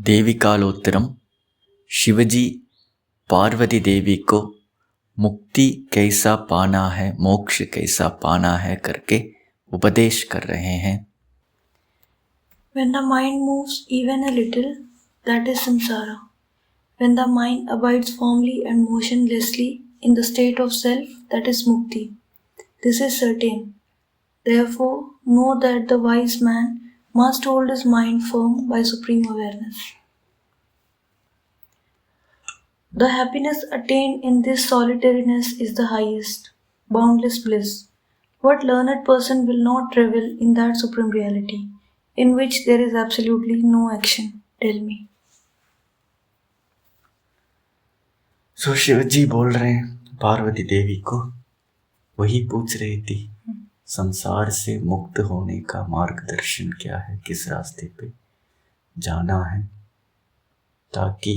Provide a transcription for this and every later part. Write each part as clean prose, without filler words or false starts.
देवी कालोत्तरम शिवजी पार्वती देवी को मुक्ति कैसा पाना है, मोक्ष कैसा पाना है करके उपदेश कर रहे हैं। When the mind moves even a little, that is samsara. When the mind abides firmly and motionlessly in the state of self, that is mukti. This is certain. Therefore, know that the wise man must hold his mind firm by supreme awareness. The happiness attained in this solitariness is the highest, boundless bliss. What learned person will not revel in that supreme reality, in which there is absolutely no action? Tell me. सो शिवजी बोल रहे हैं पार्वती देवी को, वही पूछ रही थी संसार से मुक्त होने का मार्गदर्शन क्या है, किस रास्ते पे जाना है, ताकि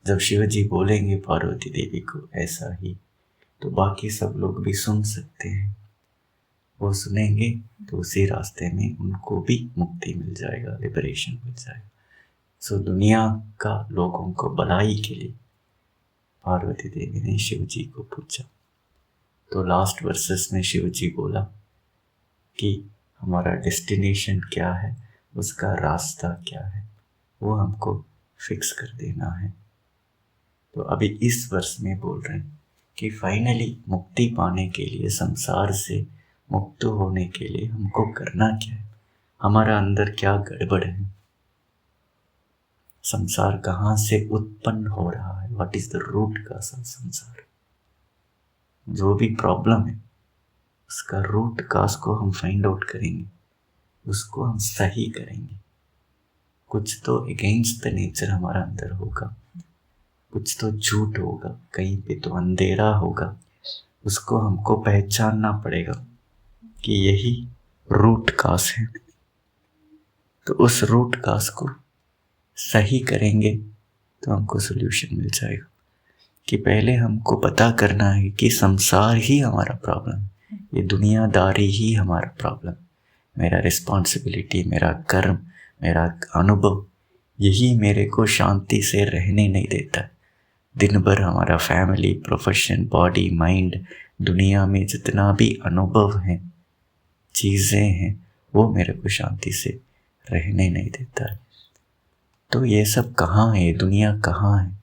जब शिवजी बोलेंगे पार्वती देवी को ऐसा ही, तो बाकी सब लोग भी सुन सकते हैं। वो सुनेंगे तो उसी रास्ते में उनको भी मुक्ति मिल जाएगा, लिबरेशन मिल जाएगा। सो दुनिया का लोगों को भलाई के लिए पार्वती देवी ने शिवजी को पूछा। तो लास्ट वर्सेस में शिवजी बोला कि हमारा डेस्टिनेशन क्या है, उसका रास्ता क्या है, वो हमको फिक्स कर देना है। तो अभी इस वर्ष में बोल रहे हैं कि फाइनली मुक्ति पाने के लिए, संसार से मुक्त होने के लिए हमको करना क्या है, हमारा अंदर क्या गड़बड़ है, संसार कहाँ से उत्पन्न हो रहा है, व्हाट इज द रूट का संसार। जो भी प्रॉब्लम है उसका रूट काज को हम फाइंड आउट करेंगे, उसको हम सही करेंगे। कुछ तो अगेंस्ट द नेचर हमारा अंदर होगा, कुछ तो झूठ होगा, कहीं पे तो अंधेरा होगा, उसको हमको पहचानना पड़ेगा कि यही रूट काज है। तो उस रूट काज को सही करेंगे तो हमको सोल्यूशन मिल जाएगा। कि पहले हमको पता करना है कि संसार ही हमारा प्रॉब्लम, ये दुनियादारी ही हमारा प्रॉब्लम, मेरा रिस्पॉन्सिबिलिटी, मेरा कर्म, मेरा अनुभव, यही मेरे को शांति से रहने नहीं देता है। दिन भर हमारा फैमिली, प्रोफेशन, बॉडी, माइंड, दुनिया में जितना भी अनुभव हैं, चीज़ें हैं, वो मेरे को शांति से रहने नहीं देता है। तो ये सब कहाँ है, दुनिया कहाँ है,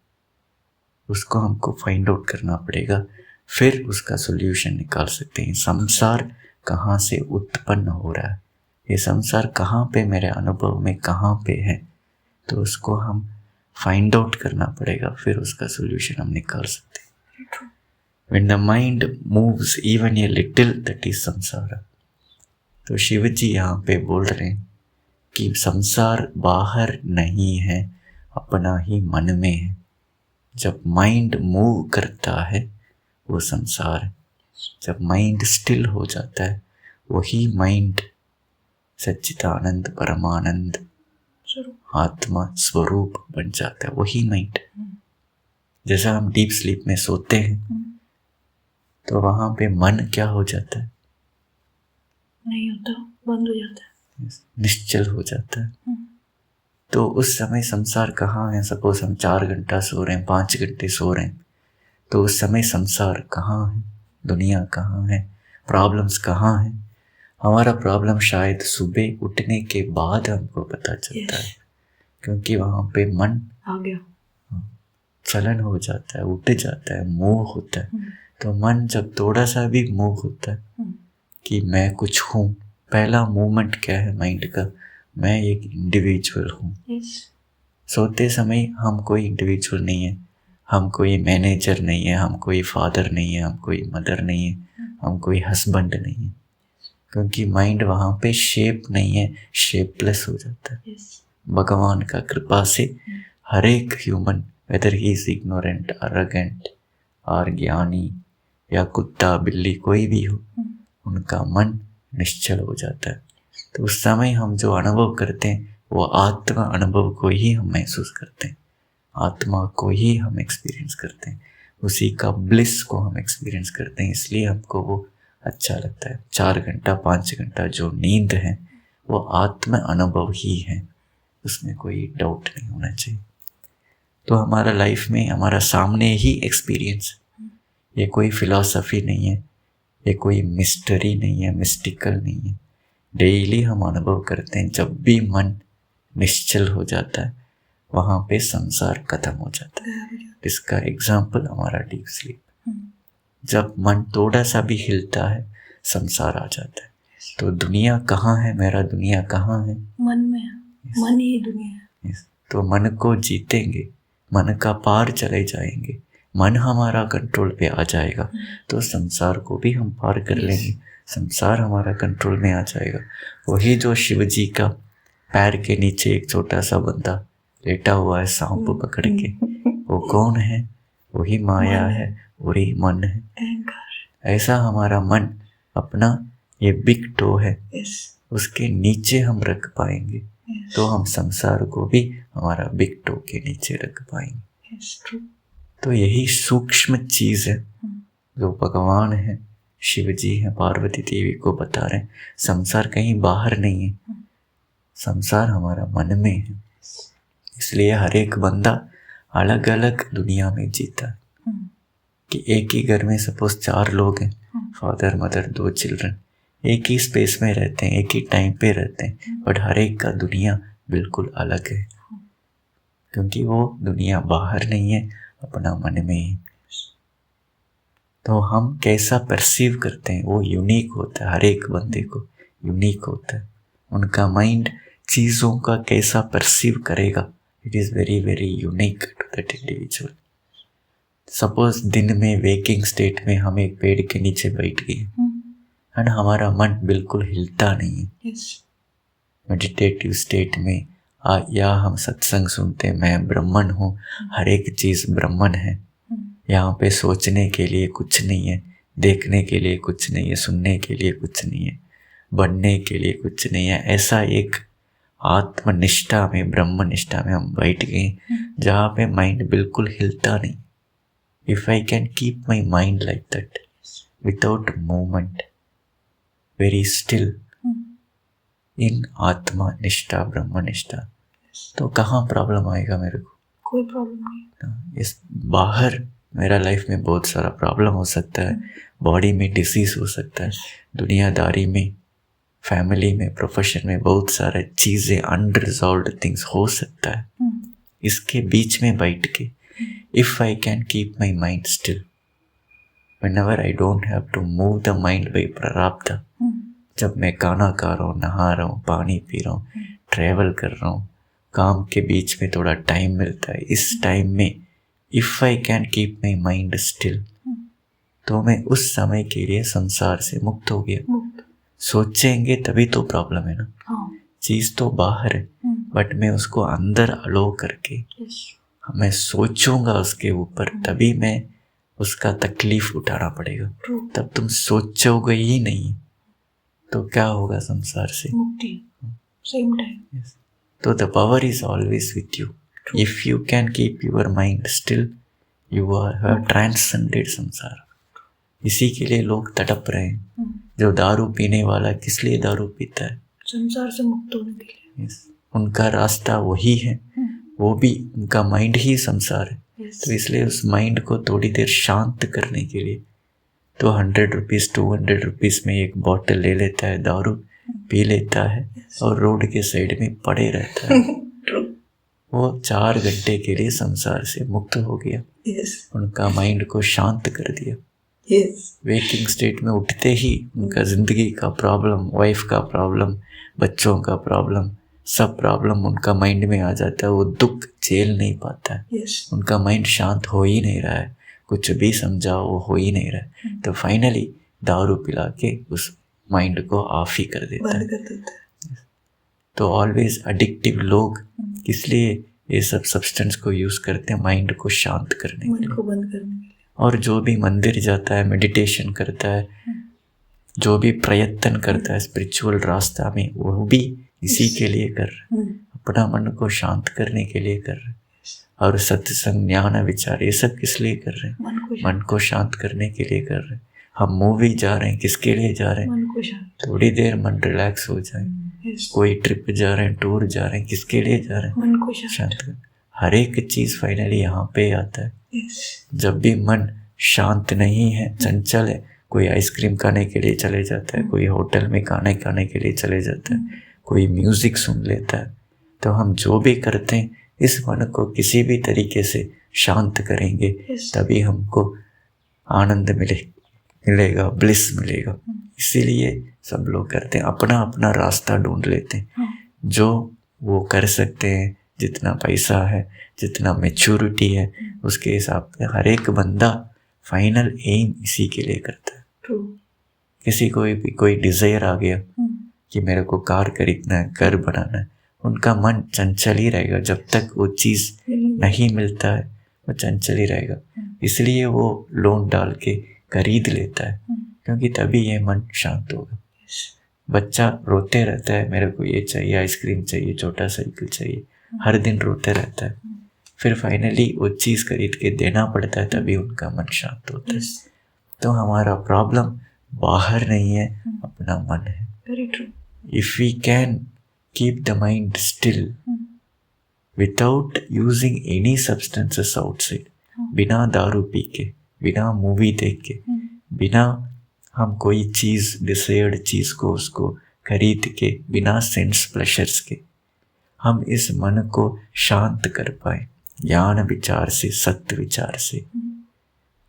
उसको हमको फाइंड आउट करना पड़ेगा, फिर उसका सोल्यूशन निकाल सकते हैं। संसार कहाँ से उत्पन्न हो रहा है, ये संसार कहाँ पे मेरे अनुभव में कहाँ पे है, तो उसको हम फाइंड आउट करना पड़ेगा, फिर उसका सोल्यूशन हम निकाल सकते हैं। When the mind moves even a little, that is संसार। तो शिव जी यहाँ पे बोल रहे हैं कि संसार बाहर नहीं है, अपना ही मन में है। जब माइंड मूव करता है वो संसार है, जब माइंड स्टिल हो जाता है वही माइंड सच्चिदानंद, परमानंद, आत्मा स्वरूप बन जाता है, वही माइंड। जैसा हम डीप स्लीप में सोते हैं तो वहां पे मन क्या हो जाता है, नहीं होता, बंद हो जाता है, निश्चल हो जाता है। तो उस समय संसार कहाँ है, सपोज हम 4 घंटा सो रहे हैं, 5 घंटे सो रहे हैं, तो उस समय संसार कहाँ है, दुनिया कहाँ है, प्रॉब्लम्स कहाँ है। हमारा प्रॉब्लम शायद सुबह उठने के बाद हमको पता चलता है, क्योंकि वहाँ पे मन आ गया, चलन हो जाता है, उठ जाता है, मूव होता है। तो मन जब थोड़ा सा भी मूव होता है कि मैं कुछ हूँ, पहला मूवमेंट क्या है माइंड का, मैं एक इंडिविजुअल हूँ। सोते समय हम कोई इंडिविजुअल नहीं है, हम कोई मैनेजर नहीं है, हम कोई फादर नहीं है, हम कोई मदर नहीं है, हम कोई हस्बैंड नहीं है, क्योंकि माइंड वहाँ पे शेप नहीं है, शेपलेस हो जाता है। भगवान का कृपा से हर एक human, whether he is ignorant, arrogant और ज्ञानी या कुत्ता बिल्ली कोई भी हो, उनका मन निश्चल हो जाता है। तो उस समय हम जो अनुभव करते हैं वो आत्मा अनुभव को ही हम महसूस करते हैं, आत्मा को ही हम एक्सपीरियंस करते हैं, उसी का ब्लिस को हम एक्सपीरियंस करते हैं। इसलिए हमको वो अच्छा लगता है। 4 घंटा 5 घंटा जो नींद है वो आत्म अनुभव ही है, उसमें कोई डाउट नहीं होना चाहिए। तो हमारा लाइफ में हमारा सामने ही एक्सपीरियंस, ये कोई फिलॉसफी नहीं है, ये कोई मिस्टरी नहीं है, मिस्टिकल नहीं है। डेली हम अनुभव करते हैं, जब भी मन निश्चल हो जाता है वहाँ पे संसार खत्म हो जाता है। इसका एग्जाम्पल हमारा डीप स्लीप। जब मन थोड़ा सा भी हिलता है संसार आ जाता है। तो दुनिया कहाँ है, मेरा दुनिया कहाँ है? मन में है। मन ही दुनिया है। तो मन को जीतेंगे, मन का पार चले जाएंगे, मन हमारा कंट्रोल पे आ जाएगा तो संसार को भी हम पार कर लेंगे, संसार हमारा कंट्रोल में आ जाएगा। वही जो शिव जी का पैर के नीचे एक छोटा सा बंदा लेटा हुआ है सांप पकड़ के, वो कौन है? वही माया है, वही मन है। ऐसा हमारा मन अपना ये बिग टो है, उसके नीचे हम रख पाएंगे तो हम संसार को भी हमारा बिग टो के नीचे रख पाएंगे। तो यही सूक्ष्म चीज है जो भगवान है, शिव जी है, पार्वती देवी को बता रहे हैं। संसार कहीं बाहर नहीं है, संसार हमारा मन में है। इसलिए हर एक बंदा अलग अलग दुनिया में जीता है। कि एक ही घर में सपोज 4 लोग हैं, फादर मदर 2 चिल्ड्रन, एक ही स्पेस में रहते हैं, एक ही टाइम पे रहते हैं, बट हर एक का दुनिया बिल्कुल अलग है, क्योंकि वो दुनिया बाहर नहीं है, अपना मन में है। तो हम कैसा परसीव करते हैं वो यूनिक होता है, हर एक बंदे को यूनिक होता है। उनका माइंड चीज़ों का कैसा परसीव करेगा, it is very very unique to that individual. Suppose दिन में वेकिंग स्टेट में हम एक पेड़ के नीचे बैठ गए एंड हमारा मन बिल्कुल हिलता नहीं है। मेडिटेटिव स्टेट में या हम सत्संग सुनते हैं, मैं ब्राह्मण हूँ, हर एक चीज़ ब्राह्मण है, यहाँ पे सोचने के लिए कुछ नहीं है, देखने के लिए कुछ नहीं है, सुनने के लिए कुछ नहीं है, बनने के लिए कुछ नहीं है। ऐसा एक आत्मनिष्ठा में, ब्रह्म निष्ठा में हम बैठ गए जहाँ पे माइंड बिल्कुल हिलता नहीं। If I can keep my mind like that without movement, very still, in आत्मा निष्ठा, ब्रह्म निष्ठा, तो कहाँ प्रॉब्लम आएगा मेरे को? कोई प्रॉब्लम नहीं। इस बाहर मेरा लाइफ में बहुत सारा प्रॉब्लम हो सकता है, बॉडी में डिसीज हो सकता है, दुनियादारी में, फैमिली में, प्रोफेशन में बहुत सारे चीज़ें, अनरिजॉल्व्ड थिंग्स हो सकता है। इसके बीच में बैठ के if I can keep my mind still, whenever I don't have to move the mind by प्रारब्ध, जब मैं खाना खा रहा हूँ, नहा रहा हूँ, पानी पी रहा हूँ, ट्रैवल कर रहा हूँ, काम के बीच में थोड़ा टाइम मिलता है, इस टाइम में if I can keep my mind still, तो मैं उस समय के लिए संसार से मुक्त हो गया। सोचेंगे तभी तो प्रॉब्लम है ना, चीज तो बाहर है, बट मैं उसको अंदर अलो करके मैं सोचूंगा उसके ऊपर, तभी मैं उसका तकलीफ उठाना पड़ेगा। तब तुम सोचोगे ही नहीं तो क्या होगा संसार से? मुक्ति, सेम टाइम। तो the power is always with you. If you can keep your mind still, you are transcended संसार। इसी के लिए लोग तड़प रहे हैं। जो दारू पीने वाला किस लिए दारू पीता है? संसार से मुक्त होने के लिए। उनका रास्ता वही है, वो भी उनका माइंड ही संसार है। तो इसलिए उस माइंड को थोड़ी देर शांत करने के लिए तो 100 रुपीज़ 200 रुपीज़ में एक बॉटल ले लेता है, दारू पी लेता है और रोड के साइड में पड़े रहता है। वो 4 घंटे के लिए संसार से मुक्त हो गया। उनका माइंड को शांत कर दिया। वेकिंग स्टेट में उठते ही उनका जिंदगी का प्रॉब्लम, वाइफ का प्रॉब्लम, बच्चों का प्रॉब्लम, सब प्रॉब्लम उनका माइंड में आ जाता है। वो दुख झेल नहीं पाता है। उनका माइंड शांत हो ही नहीं रहा है, कुछ भी समझाओ वो हो ही नहीं रहा है। तो फाइनली दारू पिला के उस माइंड को ऑफ ही कर देता है। तो ऑलवेज एडिक्टिव लोग किस लिए ये सब सब्सटेंस को यूज करते हैं? माइंड को शांत करने के लिए, बंद करने के लिए। और जो भी मंदिर जाता है, मेडिटेशन करता है, जो भी प्रयत्न करता है स्पिरिचुअल रास्ता में, वो भी इसी के लिए कर रहे हैं, अपना मन को शांत करने के लिए कर रहे हैं। और सत्संग, ज्ञान, विचार, ये सब किस लिए कर रहे हैं? मन को शांत करने के लिए कर रहे हैं। हम मूवी जा रहे हैं, किसके लिए जा रहे हैं? थोड़ी देर मन रिलैक्स हो जाए, Yes. कोई ट्रिप जा रहे हैं, टूर जा रहे हैं, किसके लिए जा रहे हैं? मन को शांत कर। हर एक चीज फाइनली यहाँ पे आता है। Yes. जब भी मन शांत नहीं है, चंचल है, कोई आइसक्रीम खाने के लिए चले जाता है, कोई होटल में खाने खाने के लिए चले जाता है, कोई म्यूजिक सुन लेता है। तो हम जो भी करते हैं इस मन को किसी भी तरीके से शांत करेंगे, Yes. तभी हमको आनंद मिलेगा, ब्लिस मिलेगा। इसीलिए सब लोग करते हैं, अपना अपना रास्ता ढूंढ लेते हैं जो वो कर सकते हैं। जितना पैसा है, जितना मैच्योरिटी है, उसके हिसाब से हर एक बंदा फाइनल एम इसी के लिए करता है। True. किसी को भी कोई डिजायर आ गया कि मेरे को कार खरीदना है, घर बनाना है, उनका मन चंचल ही रहेगा। जब तक वो चीज़ नहीं मिलता है वो चंचल ही रहेगा। इसलिए वो लोन डाल के खरीद लेता है, क्योंकि तभी ये मन शांत होगा। बच्चा रोते रहता है, मेरे को ये चाहिए, आइसक्रीम चाहिए, छोटा साइकिल चाहिए, हर दिन रोते रहता है। फिर फाइनली वो चीज़ खरीद के देना पड़ता है, तभी उनका मन शांत होता है। तो हमारा प्रॉब्लम बाहर नहीं है, अपना मन है। Very true. If we can keep the mind still without using any substances outside, बिना दारू पी के, बिना मूवी देख के, बिना हम कोई चीज़, डिजायर्ड चीज़ को उसको खरीद के, बिना सेंस प्लेजर्स के हम इस मन को शांत कर पाए ज्ञान विचार से, सत्य विचार से,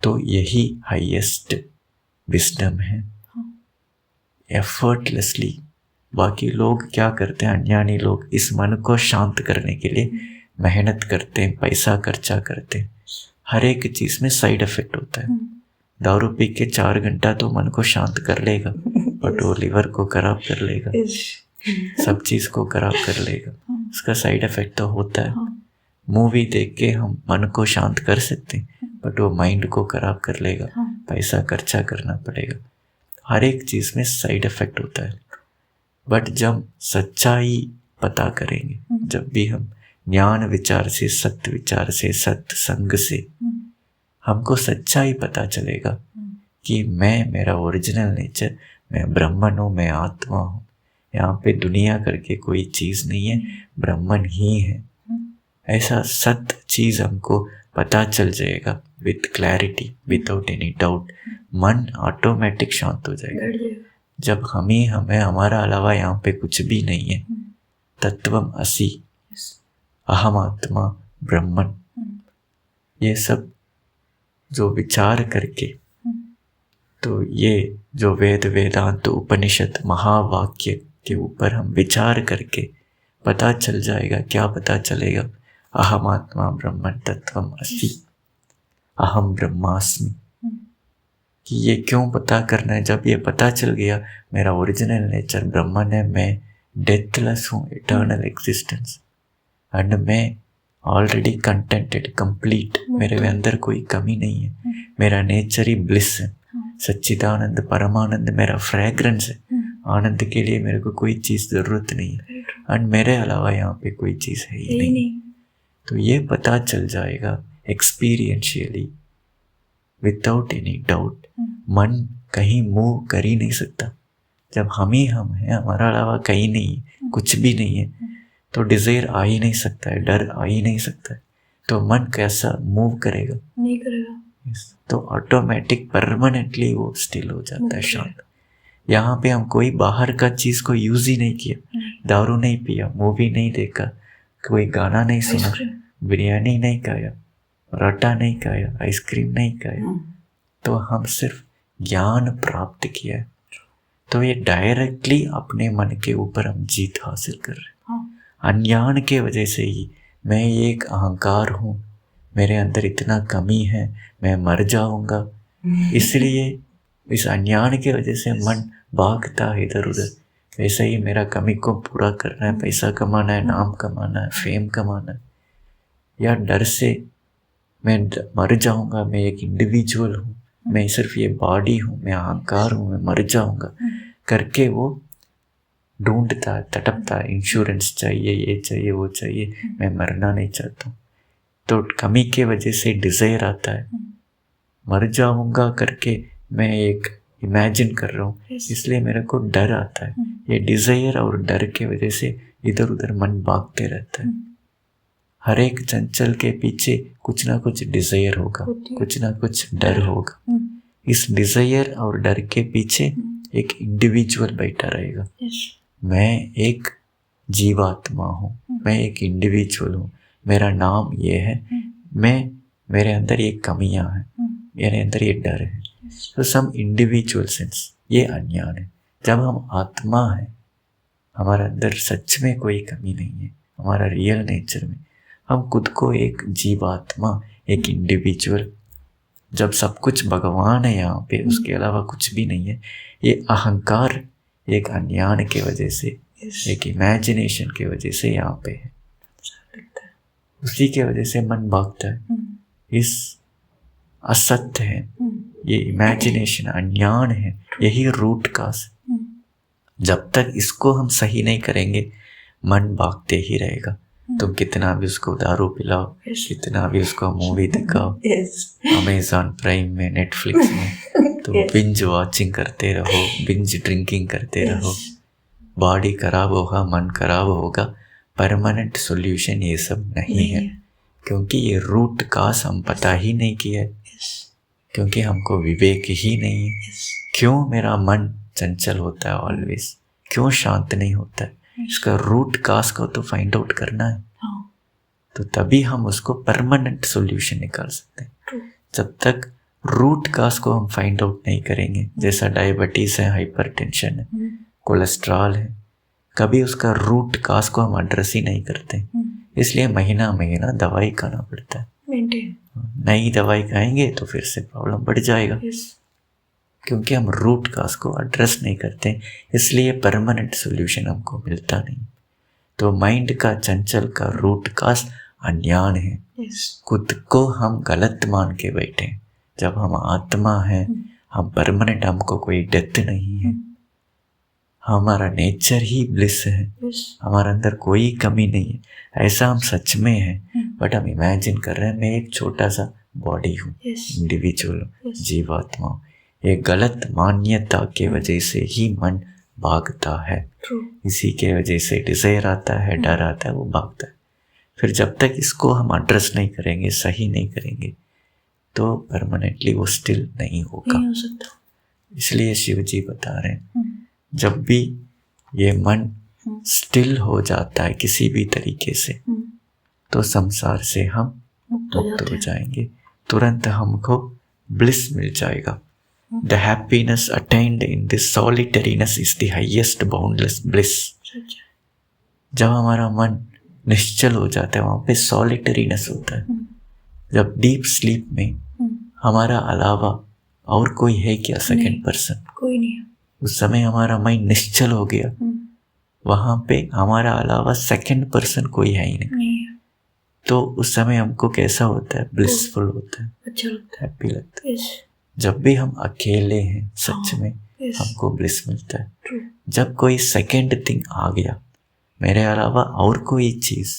तो यही हाईएस्ट विजडम है। एफर्टलेसली। बाकी लोग क्या करते हैं, अज्ञानी लोग इस मन को शांत करने के लिए मेहनत करते हैं, पैसा खर्चा करते हैं। हर एक चीज़ में साइड इफेक्ट होता है। दारू पी के 4 घंटा तो मन को शांत कर लेगा, बट वो लिवर को खराब कर लेगा, सब चीज़ को खराब कर लेगा। उसका साइड इफेक्ट तो होता है। मूवी देख के हम मन को शांत कर सकते हैं, बट वो माइंड को खराब कर लेगा, पैसा खर्चा करना पड़ेगा। हर एक चीज़ में साइड इफेक्ट होता है। बट जब सच्चाई पता करेंगे, जब भी हम ज्ञान विचार से, सत्य विचार से, सत्य संग से हमको सच्चाई पता चलेगा कि मैं, मेरा ओरिजिनल नेचर, मैं ब्रह्मन हूँ, मैं आत्मा हूँ। यहाँ पे दुनिया करके कोई चीज़ नहीं है, ब्रह्मन ही है। ऐसा सत्य चीज़ हमको पता चल जाएगा with clarity, without any doubt. मन ऑटोमेटिक शांत हो जाएगा। जब हम ही हमें, हमारा अलावा यहाँ पे कुछ भी नहीं है। तत्वम असि, अहम आत्मा ब्रह्मन, ये सब जो विचार करके, तो ये जो वेद, वेदांत, उपनिषद, महावाक्य के ऊपर हम विचार करके पता चल जाएगा। क्या पता चलेगा? अहम आत्मा ब्रह्मन तत्वम असि, अहम ब्रह्मास्मि। कि ये क्यों पता करना है? जब ये पता चल गया मेरा ओरिजिनल नेचर ब्रह्मन है, मैं डेथलेस हूँ, इटर्नल एग्जिस्टेंस, एंड मैं ऑलरेडी कंटेंटेड, कंप्लीट, मेरे अंदर कोई कमी नहीं है, मेरा नेचर ही ब्लिस है, सच्चिदानंद परमानंद मेरा फ्रेग्रेंस है। आनंद के लिए मेरे को कोई चीज़ ज़रूरत नहीं है, एंड मेरे अलावा यहाँ पे कोई चीज़ है ही नहीं। तो ये पता चल जाएगा एक्सपीरियंशियली, विदाउट एनी डाउट। मन कहीं मूव कर ही नहीं सकता। जब हम ही हम हैं, हमारा अलावा कहीं नहीं है, कुछ भी नहीं है, तो डिजायर आ ही नहीं सकता है, डर आ ही नहीं सकता है। तो मन कैसा मूव करेगा? नहीं करेगा। तो ऑटोमेटिक परमानेंटली वो स्टिल हो जाता है, शांत। यहाँ पे हम कोई बाहर का चीज़ को यूज ही नहीं किया, दारू नहीं पिया, मूवी नहीं देखा, कोई गाना नहीं सुना, बिरयानी नहीं खाया, पराठा नहीं खाया, आइसक्रीम नहीं खाया, तो हम सिर्फ ज्ञान प्राप्त किया। तो ये डायरेक्टली अपने मन के ऊपर हम जीत हासिल कर रहे हैं। अज्ञान के वजह से ही मैं एक अहंकार हूँ, मेरे अंदर इतना कमी है, मैं मर जाऊंगा, इसलिए इस अज्ञान के वजह से मन भागता है इधर उधर। वैसे ही मेरा कमी को पूरा करना है, पैसा कमाना है, नाम कमाना है, फेम कमाना है, या डर से मैं मर जाऊंगा, मैं एक इंडिविजुअल हूँ, मैं सिर्फ ये बॉडी हूँ, मैं अहंकार हूँ, मैं मर जाऊंगा करके वो ढूंढता है, तड़पता है, इंश्योरेंस चाहिए, ये चाहिए, वो चाहिए, मैं मरना नहीं चाहता हूँ। तो कमी के वजह से डिजायर आता है, मर जाऊंगा करके मैं एक इमेजिन कर रहा हूँ, Yes. इसलिए मेरे को डर आता है। ये डिजायर और डर के वजह से इधर उधर मन भागते रहता है। हर एक चंचल के पीछे कुछ ना कुछ डिजायर होगा, होती है। कुछ ना कुछ डर होगा। इस डिजायर और डर के पीछे एक इंडिविजुअल बैठा रहेगा। Yes. मैं एक जीवात्मा हूँ, मैं एक इंडिविजुअल हूँ, मेरा नाम ये है, मेरे अंदर ये कमियां हैं, मेरे अंदर ये डर है। तो सम इंडिविजुअल सेंस, ये अज्ञान है। जब हम आत्मा है, हमारे अंदर सच में कोई कमी नहीं है, हमारा रियल नेचर में हम खुद को एक जीवात्मा, एक इंडिविजुअल, जब सब कुछ भगवान है यहाँ पे, उसके अलावा कुछ भी नहीं है। ये अहंकार एक अज्ञान के वजह से, एक इमेजिनेशन के वजह से यहाँ पे है। उसी के वजह से मन भागता है। इस असत्य है, ये इमेजिनेशन अज्ञान है, यही रूट काज। जब तक इसको हम सही नहीं करेंगे, मन भागते ही रहेगा। तुम कितना भी उसको दारू पिलाओ, कितना भी उसको मूवी दिखाओ, अमेज़न प्राइम में, नेटफ्लिक्स में, तुम बिंज वॉचिंग करते रहो, बिंज ड्रिंकिंग करते रहो, बॉडी खराब होगा, मन खराब होगा। परमानेंट सॉल्यूशन ये सब नहीं है, क्योंकि ये रूट काज हम पता ही नहीं किया है, क्योंकि हमको विवेक ही नहीं है। क्यों मेरा मन चंचल होता है ऑलवेज, क्यों शांत नहीं होता है? इसका रूट काज को तो फाइंड आउट करना है, तो तभी हम उसको परमानेंट सॉल्यूशन निकाल सकते हैं। जब तक रूट काज को हम फाइंड आउट नहीं करेंगे, जैसा डायबिटीज है, हाइपरटेंशन है, कोलेस्ट्रॉल है, कभी उसका रूट काज को हम एड्रेस ही नहीं करते, इसलिए महीना महीना दवाई खाना पड़ता है। नई दवाई खाएंगे तो फिर से प्रॉब्लम बढ़ जाएगा, क्योंकि हम रूट काज को एड्रेस नहीं करते, इसलिए परमानेंट सॉल्यूशन हमको मिलता नहीं। तो माइंड का चंचल का रूट काज अज्ञान है। खुद को हम गलत मान के बैठे। जब हम आत्मा है, हम परमानेंट, हमको कोई डेथ नहीं है, हमारा नेचर ही ब्लिस है, हमारे अंदर कोई कमी नहीं है, ऐसा हम सच में है। बट हम इमेजिन कर रहे हैं मैं एक छोटा सा बॉडी हूँ, इंडिविजुअल हूँ, जीवात्मा हूँ। एक गलत मान्यता के वजह से ही मन भागता है। इसी के वजह से डिजायर आता है, डर आता है, वो भागता है। फिर जब तक इसको हम एड्रेस नहीं करेंगे, सही नहीं करेंगे, तो परमानेंटली वो स्टिल नहीं होगा। नहीं हो सकता। इसलिए शिव जी बता रहे हैं, जब भी ये मन स्टिल हो जाता है किसी भी तरीके से, तो संसार से हम मुक्त हो जाएंगे, तुरंत हमको ब्लिस मिल जाएगा। The happiness attained in this solitariness is the highest boundless bliss. जब हमारा मन निश्चल हो जाता है, वहाँ पे सॉलिटरीनेस होता है। जब डीप स्लीप में हमारा अलावा और कोई है क्या सेकंड पर्सन? कोई नहीं है। उस समय हमारा माइंड निश्चल हो गया, वहाँ पे हमारा अलावा सेकंड पर्सन कोई है ही नहीं। तो उस समय हमको कैसा होता है? ब्लिसफुल होता है, अच्छा लगता है, हैप्पी लगता है। जब भी हम अकेले हैं, सच में हमको ब्लिस मिलता है। जब कोई सेकंड थिंग आ गया, मेरे अलावा और कोई चीज,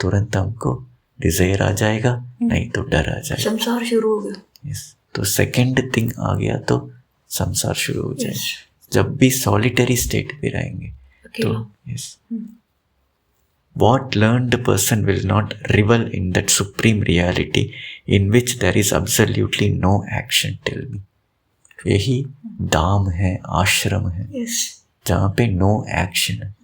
तुरंत हमको डिजायर आ जाएगा, नहीं तो डर आ जाएगा, संसार शुरू हो गया। तो सेकंड थिंग आ गया तो संसार शुरू हो जाएगा। जब भी सॉलिटरी स्टेट पे रहेंगे तो what learned person will not revel in that supreme reality in which there is absolutely no action? Tell me. यही धाम है, आश्रम है, जहाँ पे नो एक्शन है।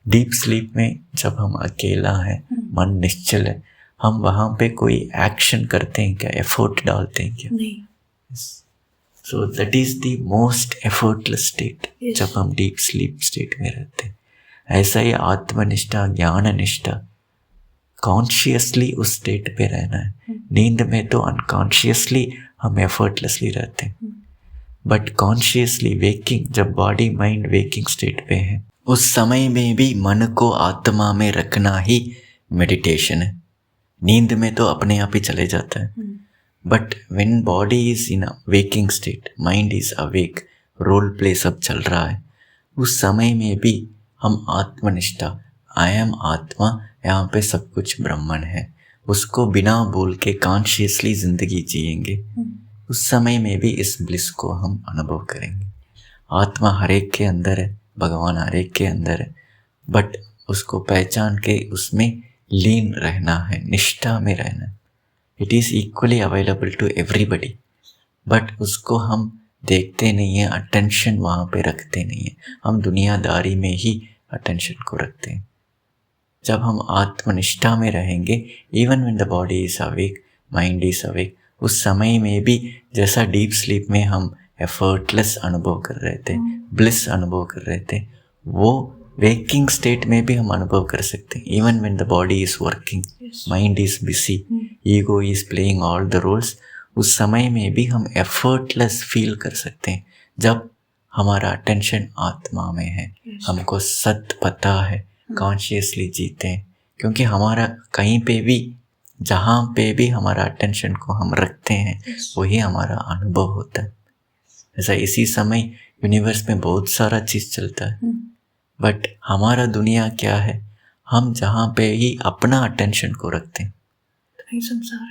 डीप स्लीप में जब हम अकेला है, मन निश्चल है, हम वहाँ पे कोई एक्शन करते हैं क्या? एफर्ट डालते हैं क्या? नहीं। So that is the most effortless state, जब हम डीप स्लीप स्टेट में रहते हैं। ऐसा ही आत्मनिष्ठा, ज्ञान निष्ठा, कॉन्शियसली उस स्टेट पे रहना है। नींद में तो अनकॉन्शियसली हम एफर्टलेसली रहते हैं, बट कॉन्शियसली वेकिंग, जब बॉडी माइंड वेकिंग स्टेट पे है, उस समय में भी मन को आत्मा में रखना ही मेडिटेशन है। नींद में तो अपने आप ही चले जाता है, but when body is in waking state, mind is awake, role play सब चल रहा है, उस समय में भी हम आत्मनिष्ठा, आई एम आत्मा, यहाँ पे सब कुछ ब्रह्मन है, उसको बिना बोल के कॉन्शियसली जिंदगी जिएंगे। उस समय में भी इस ब्लिस को हम अनुभव करेंगे। आत्मा हर एक के अंदर है, भगवान हर एक के अंदर है, बट उसको पहचान के उसमें लीन रहना है, निष्ठा में रहना है। It is equally available to everybody, but उसको हम देखते नहीं हैं, अटेंशन वहाँ पे रखते नहीं हैं। हम दुनियादारी में ही अटेंशन को रखते हैं। जब हम आत्मनिष्ठा में रहेंगे, even when the body is awake, mind is awake, उस समय में भी जैसा डीप स्लीप में हम एफर्टलेस अनुभव कर रहे थे, ब्लिस अनुभव कर रहे थे, वो वेकिंग स्टेट में भी हम अनुभव कर सकते हैं। Even when the body is working, mind is busy, ego is playing all the roles, उस समय में भी हम एफर्टलेस फील कर सकते हैं जब हमारा अटेंशन आत्मा में है। हमको सत्य पता है, कॉन्शियसली जीते हैं, क्योंकि हमारा कहीं पे भी, जहाँ पे भी हमारा अटेंशन को हम रखते हैं, वही हमारा अनुभव होता है। ऐसा इसी समय यूनिवर्स में बहुत सारा चीज़ चलता है, बट हमारा दुनिया क्या है, हम जहाँ पे ही अपना अटेंशन को रखते हैं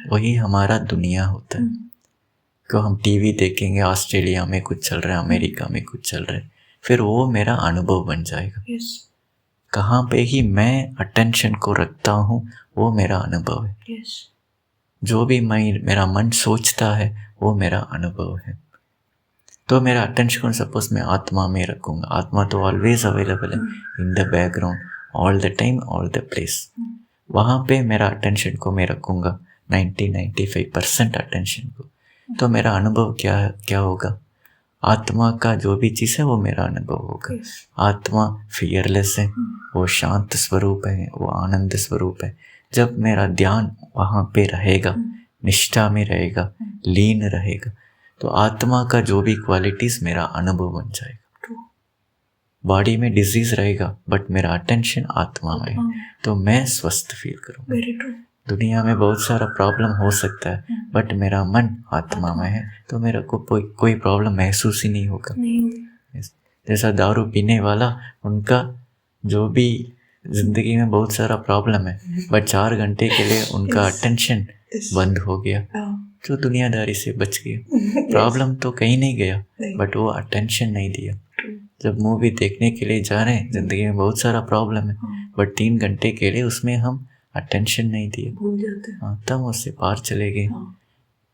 वही हमारा दुनिया होता है। क्यों हम टीवी देखेंगे, ऑस्ट्रेलिया में कुछ चल रहा है, अमेरिका में कुछ चल रहा है, फिर वो मेरा अनुभव बन जाएगा। कहाँ पे ही मैं अटेंशन को रखता हूँ वो मेरा अनुभव है। जो भी मेरा मन सोचता है वो मेरा अनुभव है। तो मेरा अटेंशन सपोज मैं आत्मा में रखूँगा, आत्मा तो ऑलवेज अवेलेबल है in the background, all the time, all the place. वहाँ पे मेरा अटेंशन को मैं रखूँगा 90-95% अटेंशन को, तो मेरा अनुभव क्या होगा? आत्मा का जो भी चीज़ है वो मेरा अनुभव होगा। आत्मा फियरलेस है, वो शांत स्वरूप है, वो आनंद स्वरूप है। जब मेरा ध्यान वहाँ पे रहेगा, निष्ठा में रहेगा, लीन रहेगा, तो आत्मा का जो भी क्वालिटीज़ मेरा अनुभव बन जाएगा। बॉडी में डिजीज रहेगा बट मेरा अटेंशन आत्मा में है, तो मैं स्वस्थ फील करूँगा। दुनिया में बहुत सारा प्रॉब्लम हो सकता है बट मेरा मन आत्मा में है, तो मेरा को कोई प्रॉब्लम महसूस ही नहीं होगा। जैसा दारू पीने वाला, उनका जो भी जिंदगी में बहुत सारा प्रॉब्लम है बट 4 घंटे के लिए उनका अटेंशन बंद हो गया, जो दुनियादारी से बच गया। प्रॉब्लम तो कहीं नहीं गया बट वो अटेंशन नहीं दिया। जब मूवी देखने के लिए जा रहे हैं, जिंदगी में बहुत सारा प्रॉब्लम है बट 3 घंटे के लिए उसमें हम अटेंशन नहीं दिए, तब उससे पार चले गए।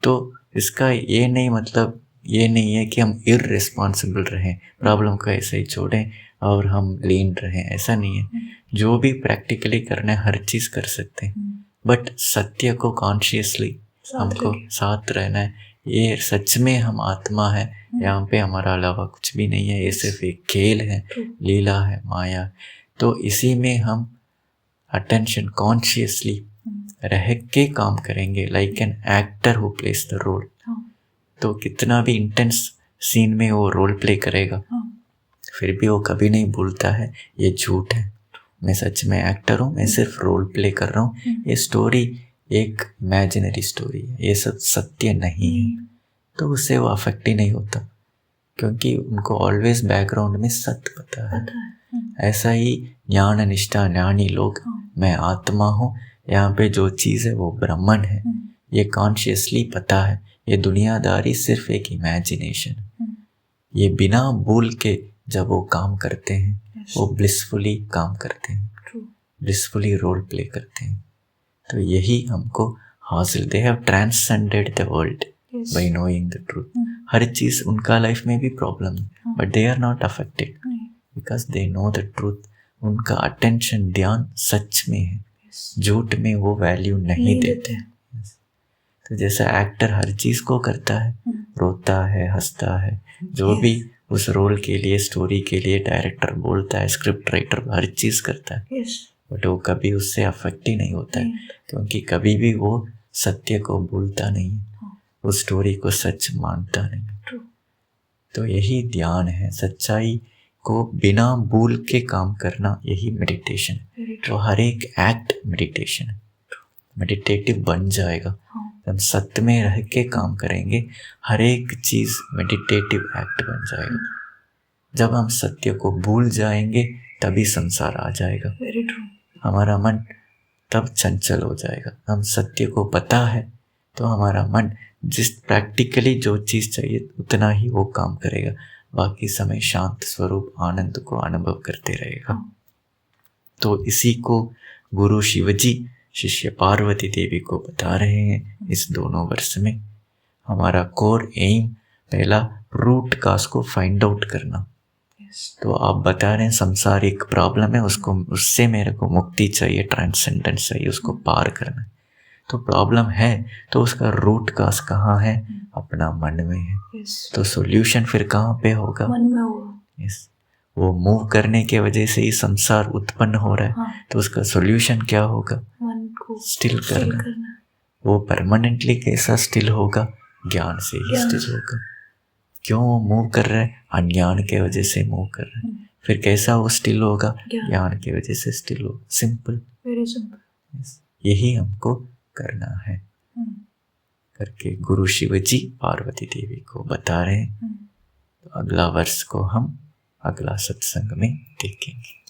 तो इसका ये नहीं मतलब ये नहीं है कि हम इररिस्पॉन्सिबल रहें, प्रॉब्लम को ऐसे ही छोड़ें और हम लीन रहें, ऐसा नहीं है। जो भी प्रैक्टिकली करना है हर चीज़ कर सकते हैं, बट सत्य को कॉन्शियसली हमको साथ रहना है। ये सच में हम आत्मा है, यहाँ पे हमारा अलावा कुछ भी नहीं है, ये सिर्फ एक खेल है, लीला है, माया। तो इसी में हम अटेंशन कॉन्शियसली रह के काम करेंगे, like an actor who plays the role. तो कितना भी इंटेंस सीन में वो रोल प्ले करेगा, फिर भी वो कभी नहीं भूलता है ये झूठ है, मैं सच में एक्टर हूँ, मैं सिर्फ रोल प्ले कर रहा हूँ, ये स्टोरी एक इमेजिनरी स्टोरी है, ये सब सत्य नहीं है। तो उससे वो अफेक्ट ही नहीं होता, क्योंकि उनको ऑलवेज बैकग्राउंड में सत्य पता है। ऐसा ही ज्ञान निष्ठा ज्ञानी लोग, मैं आत्मा हूँ, यहाँ पे जो चीज़ है वो ब्रह्मन है, ये कॉन्शियसली पता है। ये दुनियादारी सिर्फ एक इमेजिनेशन है। ये बिना भूल के जब वो काम करते हैं, वो ब्लिसफुली काम करते हैं, ब्लिसफुली रोल प्ले करते हैं। तो यही हमको हासिल, they have transcended the world by knowing the truth. हर चीज़ उनका लाइफ में भी प्रॉब्लम है but they are not affected because they know the truth. उनका अटेंशन ध्यान सच में है, झूठ में वो वैल्यू नहीं देते। तो जैसा एक्टर हर चीज़ को करता है, रोता है, हंसता है, जो भी उस रोल के लिए, स्टोरी के लिए डायरेक्टर बोलता है, स्क्रिप्ट राइटर हर चीज़ करता है, बट वो कभी उससे अफेक्ट ही नहीं होता है, क्योंकि कभी भी वो सत्य को भूलता नहीं, उस स्टोरी को सच मानता नहीं। तो यही ध्यान है, सच्चाई को बिना भूल के काम करना, यही मेडिटेशन है। तो हर एक एक्ट मेडिटेशन है, मेडिटेटिव बन जाएगा। हम सत्य में रह के काम करेंगे, हर एक चीज़ मेडिटेटिव एक्ट बन जाएगा। जब हम सत्य को भूल जाएंगे तभी संसार आ जाएगा, हमारा मन तब चंचल हो जाएगा। हम सत्य को पता है तो हमारा मन जिस प्रैक्टिकली जो चीज़ चाहिए उतना ही वो काम करेगा, बाकी समय शांत स्वरूप आनंद को अनुभव करते रहेगा। तो इसी को गुरु शिवजी शिष्य पार्वती देवी को बता रहे हैं इस दोनों वर्ष में। हमारा कोर एम पहला रूट काज को फाइंड आउट करना। तो आप बता रहे हैं संसारिक प्रॉब्लम है, उसको उससे मेरे को मुक्ति चाहिए, ट्रांसेंडेंस चाहिए, उसको पार करना है। तो प्रॉब्लम है तो उसका रूट काज कहाँ है? अपना मन में है। तो सॉल्यूशन फिर कहाँ पे होगा? मन में होगा। यस, वो मूव करने के वजह से ही संसार उत्पन्न हो रहा है। हाँ। तो उसका सॉल्यूशन क्या होगा? मन को स्टिल करना। वो परमानेंटली कैसा स्टिल होगा? ज्ञान से ही स्टिल होगा। क्यों मूव कर रहा है? अज्ञान के वजह से मूव कर रहा है। फिर कैसा वो स्टिल होगा? ज्ञान के वजह से स्टिल होगा। Simple, very simple. यही हमको करना है करके गुरु शिवजी पार्वती देवी को बता रहे हैं। तो अगला वर्ष को हम अगला सत्संग में देखेंगे।